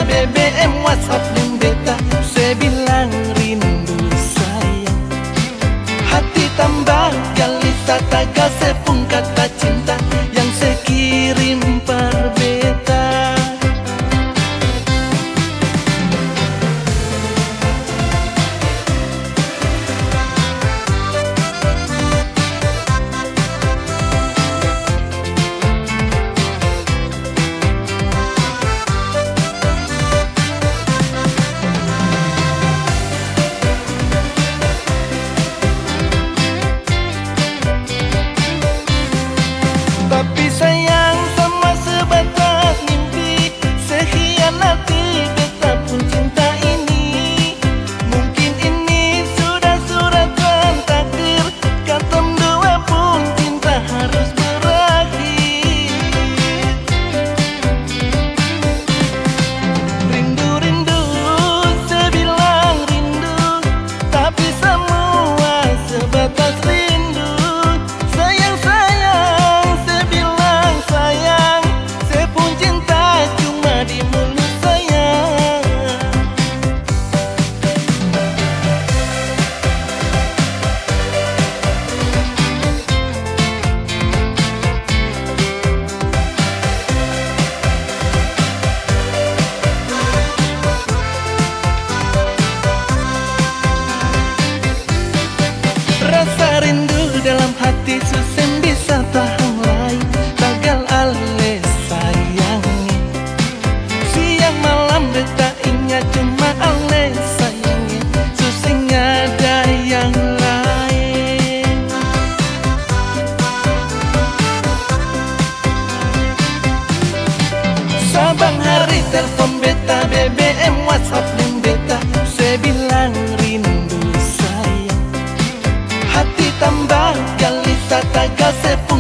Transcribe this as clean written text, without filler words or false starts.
BBM, WhatsApp dan beta. Saya bilang rindu sayang, hati tambah gelisah, tak sepung kata cinta yang saya kirim per beta. Tapi sayang sama sebatas mimpi, sekhianati beta pun cinta ini. Mungkin ini sudah suratan takdir, katem dua pun cinta harus berakhir. Rindu-rindu, saya bilang rindu, tapi semua sebatas rindu. Sayang-sayang, saya bilang sayang, saya pun cinta cuma di mulut sayang. Rasa rindu dalam hati susah bisa tahan lain, tagal ale sayangi. Siang malam beta ingat cuma ale sayangi, susah ada yang lain. Sabang hari telepon beta, BBM, WhatsApp dan beta. Saya bilang rindu sayang, hati tambah gelisah, tak sepung